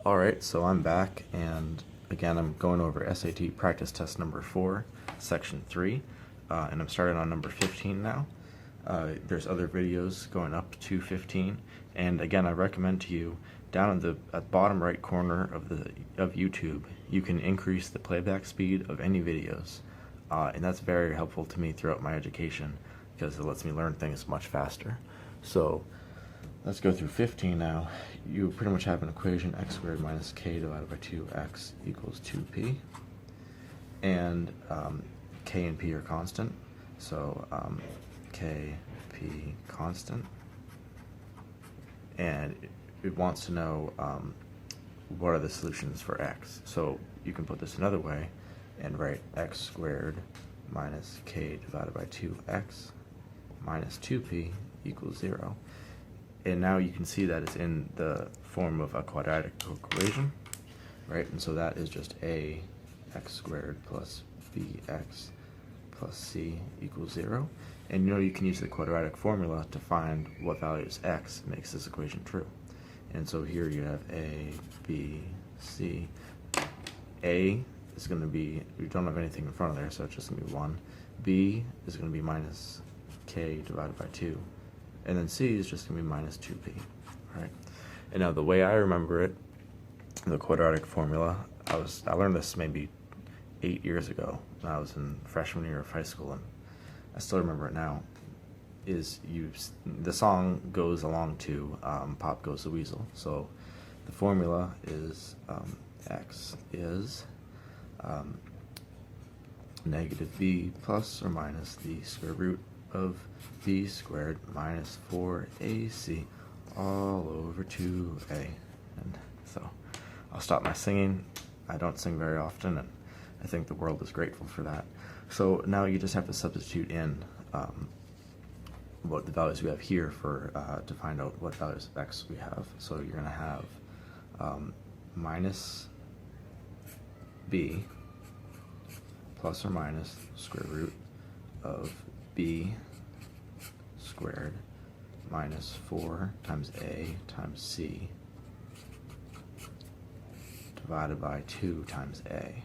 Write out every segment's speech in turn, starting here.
Alright, so I'm back, and again I'm going over SAT practice test number 4, section 3, and I'm starting on number 15 now. There's other videos going up to 15, and again I recommend to you, down at the bottom right corner of YouTube, you can increase the playback speed of any videos, and that's very helpful to me throughout my education, because it lets me learn things much faster. So let's go through 15 now. You pretty much have an equation x squared minus k divided by 2x equals 2p. And k and p are constant. So k, p constant. And it wants to know what are the solutions for x. So you can put this another way and write x squared minus k divided by 2x minus 2p equals 0. And now you can see that it's in the form of a quadratic equation, right? And so that is just a x squared plus bx plus c equals 0. And you know you can use the quadratic formula to find what values x makes this equation true. And so here you have a, b, c. A is going to be, we don't have anything in front of there, so it's just going to be 1. B is going to be minus k divided by 2. And then c is just going to be minus 2p, right? And now the way I remember it, the quadratic formula, I learned this maybe 8 years ago when I was in freshman year of high school, and I still remember it now, is the song goes along to Pop Goes the Weasel. So the formula is x is negative b plus or minus the square root of b squared minus 4ac all over 2a. And so I'll stop my singing. I don't sing very often, and I think the world is grateful for that. So now you just have to substitute in what the values we have here for to find out what values of x we have. So you're going to have minus b plus or minus square root of b squared minus 4 times a times c divided by 2 times a.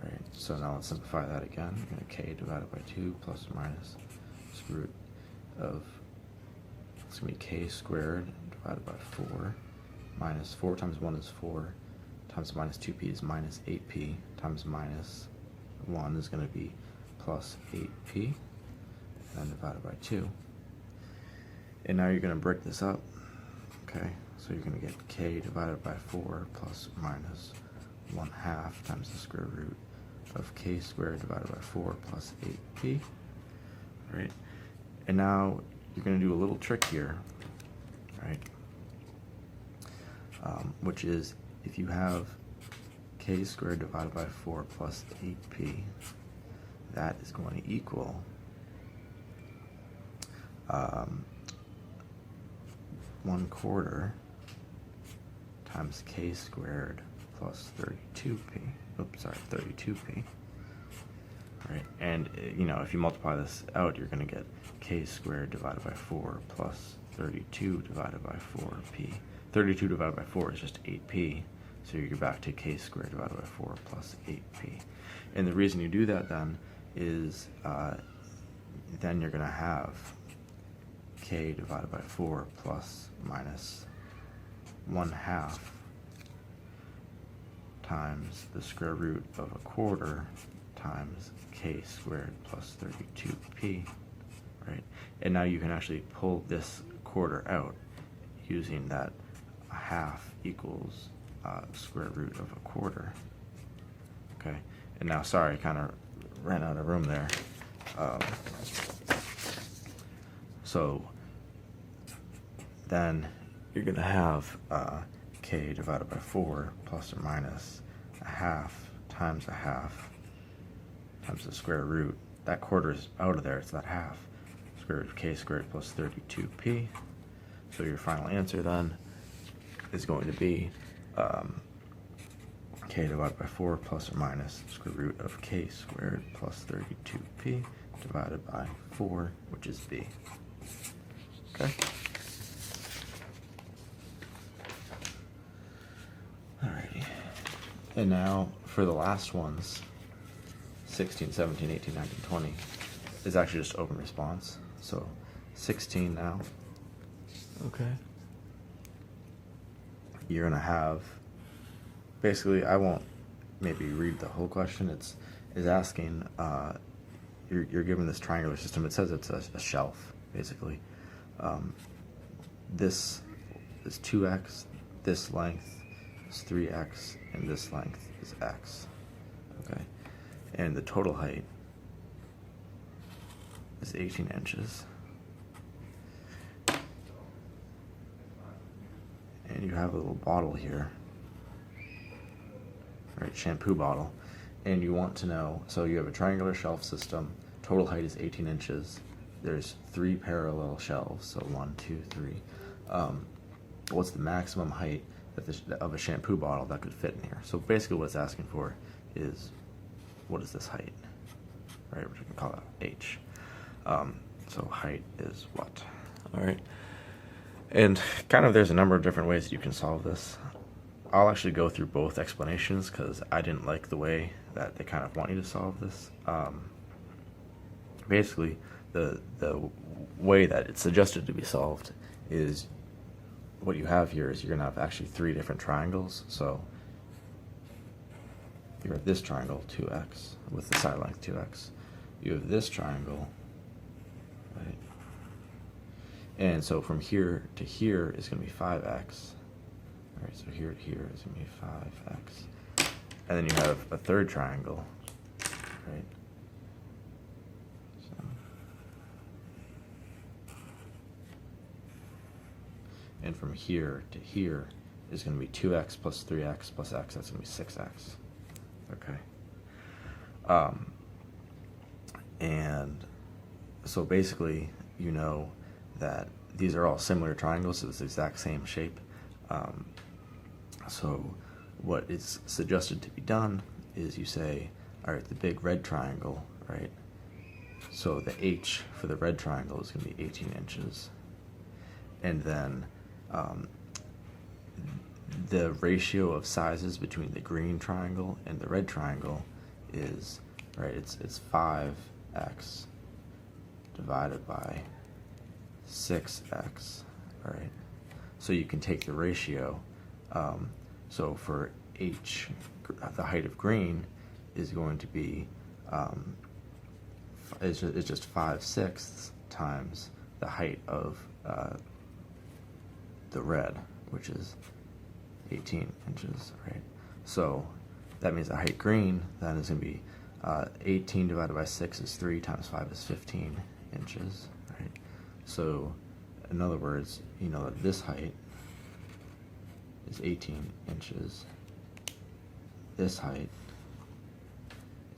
Right, so now let's simplify that again. We're going to k divided by 2 plus or minus square root of, it's going to be k squared divided by 4 minus 4 times 1 is 4 times minus 2p is minus 8p times minus 1 is going to be plus 8p, and then divided by 2. And now you're going to break this up, okay? So you're going to get k divided by 4 plus or minus 1/2 times the square root of k squared divided by 4 plus 8p, right? And now you're going to do a little trick here, right? Which is, if you have k squared divided by 4 plus 8p, that is going to equal 1/4 times k squared plus 32p. Oops, sorry, 32p. Right, and you know, if you multiply this out, you're going to get k squared divided by 4 plus 32 divided by 4p. 32 divided by 4 is just 8p, so you're back to k squared divided by 4 plus 8p. And the reason you do that then is then you're going to have k divided by 4 plus minus 1/2 times the square root of 1/4 times k squared plus 32p, right? And now you can actually pull this quarter out using that 1/2 equals square root of 1/4. Okay, and now, sorry, I kind of ran out of room there. So then you're going to have k divided by 4 plus or minus 1/2 times 1/2 times the square root. That quarter is out of there, it's that 1/2. Square root of k squared plus 32p. So your final answer then is going to be k divided by 4 plus or minus square root of k squared plus 32p divided by 4, which is b. Okay? And now for the last ones, 16, 17, 18, 19, 20, is actually just open response. So 16 now. Okay. You're gonna have, basically, I won't maybe read the whole question. It's asking, you're given this triangular system. It says it's a shelf, basically. This is 2x, this length is 3x, and this length is x. Okay, and the total height is 18 inches. And you have a little bottle here, right, shampoo bottle, and you want to know, so you have a triangular shelf system, total height is 18 inches, there's 3 parallel shelves, so 1, 2, 3. What's the maximum height of a shampoo bottle that could fit in here? So basically what it's asking for is, what is this height, right, which we can call it h. So height is what? All right. And kind of there's a number of different ways that you can solve this. I'll actually go through both explanations because I didn't like the way that they kind of want you to solve this. Basically, the way that it's suggested to be solved is, what you have here is you're going to have actually 3 different triangles. So you have this triangle, 2x, with the side length 2x. You have this triangle, right? And so from here to here is going to be 5x. All right, so here to here is going to be 5x. And then you have a third triangle, right? So, and from here to here is going to be 2x plus 3x plus x. That's going to be 6x. Okay. And so basically, you know that these are all similar triangles, so it's the exact same shape. So what is suggested to be done is you say, all right, the big red triangle, right? So the h for the red triangle is going to be 18 inches. And then the ratio of sizes between the green triangle and the red triangle is, right, it's 5x divided by 6x, all right? So you can take the ratio, so for h, the height of green is going to be, it's just 5/6 times the height of the red, which is 18 inches, right? So that means the height green then is going to be 18 divided by 6 is 3 times 5 is 15 inches, right? So in other words, you know that this height is 18 inches. This height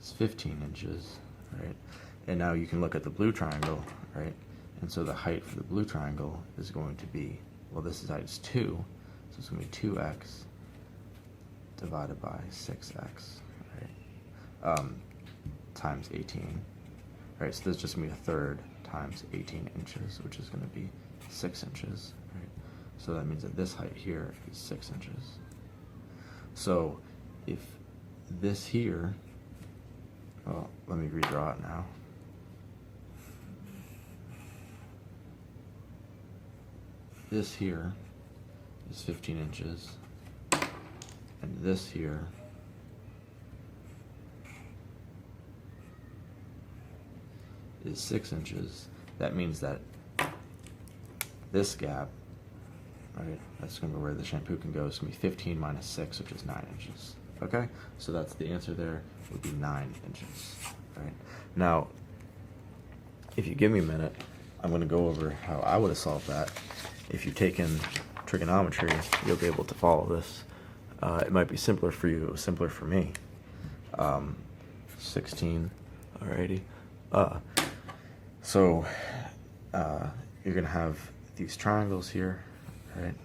is 15 inches, right? And now you can look at the blue triangle, right? And so the height for the blue triangle is going to be, well, this height is 2, so it's going to be 2x divided by 6x, right? Times 18, right? So this is just going to be a third times 18 inches, which is going to be 6 inches, right? So that means that this height here is 6 inches. So if this here, well, let me redraw it now. This here is 15 inches, and this here is 6 inches. That means that this gap, right, that's going to be where the shampoo can go, is going to be 15 minus 6, which is 9 inches. Okay? So that's the answer there, would be 9 inches. Right? Now, if you give me a minute, I'm going to go over how I would have solved that. If you've taken trigonometry, you'll be able to follow this. It might be simpler for you, it was simpler for me. 16, alrighty. So you're going to have these triangles here, right?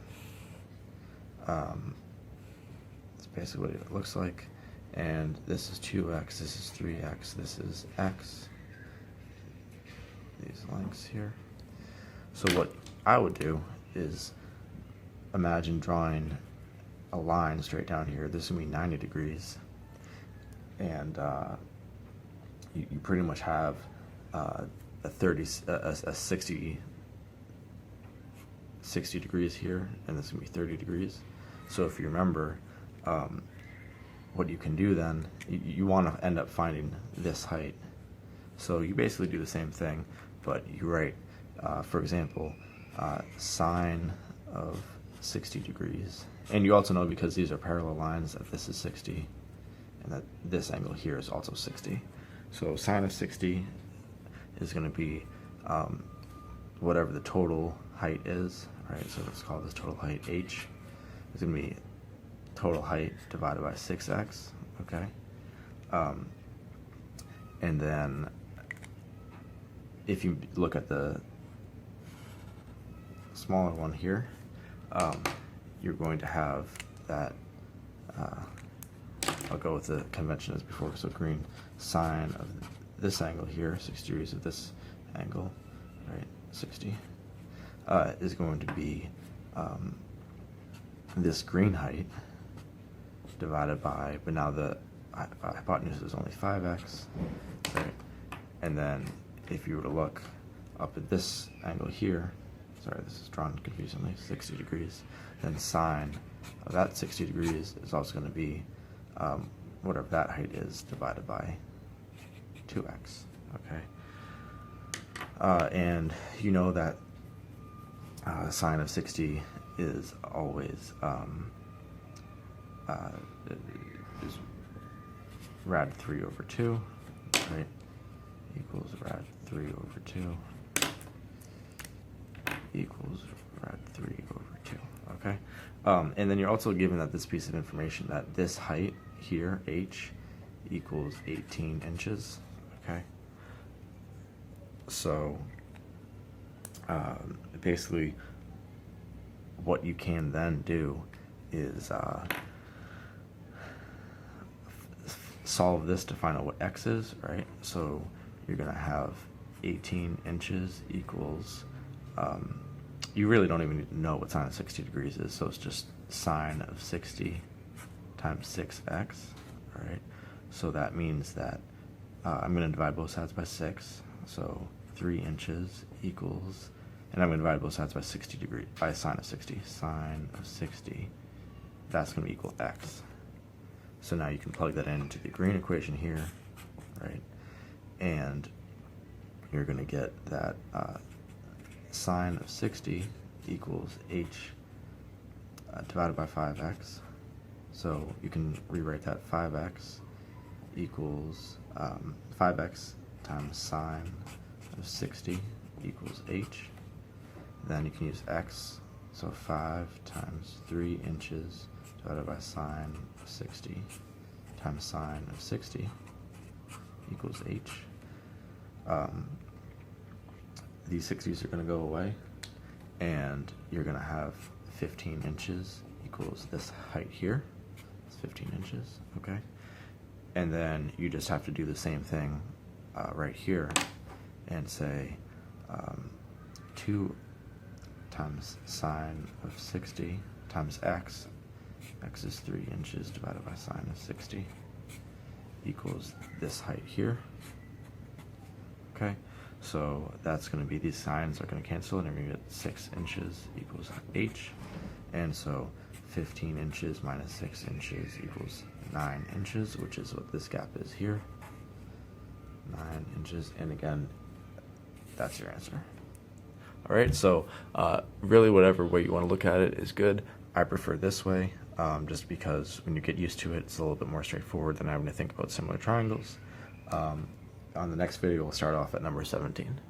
That's basically what it looks like. And this is 2x, this is 3x, this is x. These lengths here. So what I would do is imagine drawing a line straight down here, this is going to be 90 degrees. And you pretty much have a 60 degrees here, and this is going to be 30 degrees. So if you remember, what you can do then, you want to end up finding this height. So you basically do the same thing, but you write, for example, sine of 60 degrees. And you also know, because these are parallel lines, that this is 60, and that this angle here is also 60. So sine of 60 is going to be whatever the total height is, right? So let's call this total height h. It's going to be total height divided by 6x, okay? And then if you look at the smaller one here, you're going to have that, I'll go with the convention as before, so green, sine of this angle here, 60 degrees of this angle, right, 60, is going to be this green height divided by, but now the hypotenuse is only 5x, right? And then if you were to look up at this angle here, sorry, this is drawn confusingly, 60 degrees, then sine of that 60 degrees is also going to be whatever that height is divided by 2x, okay? And you know that sine of 60 is always is rad 3 over 2, right, equals rad 3 over 2 equals rad 3 over 2, okay? And then you're also given that this piece of information, that this height here, h, equals 18 inches, okay? So basically what you can then do is solve this to find out what x is, right? So you're going to have 18 inches equals, you really don't even need to know what sine of 60 degrees is, so it's just sine of 60 times 6x, right? So that means that I'm going to divide both sides by 6, so 3 inches equals, and I'm going to divide both sides by 60 degrees, by sine of 60. Sine of 60, that's going to be equal x. So now you can plug that into the green equation here, right? And you're going to get that sine of 60 equals h divided by 5x. So you can rewrite that 5x equals 5x times sine of 60 equals h. Then you can use x, so 5 times 3 inches divided by sine of 60 times sine of 60 equals h. These 60s are going to go away, and you're going to have 15 inches equals this height here. It's 15 inches, okay? And then you just have to do the same thing right here and say 2 times sine of 60 times x. X is 3 inches divided by sine of 60 equals this height here. Okay, so that's going to be, these signs are going to cancel, and you're going to get 6 inches equals h. And so 15 inches minus 6 inches equals 9 inches, which is what this gap is here. 9 inches, and again, that's your answer. All right, so really whatever way you want to look at it is good. I prefer this way, just because when you get used to it, it's a little bit more straightforward than having to think about similar triangles. On the next video, we'll start off at number 17.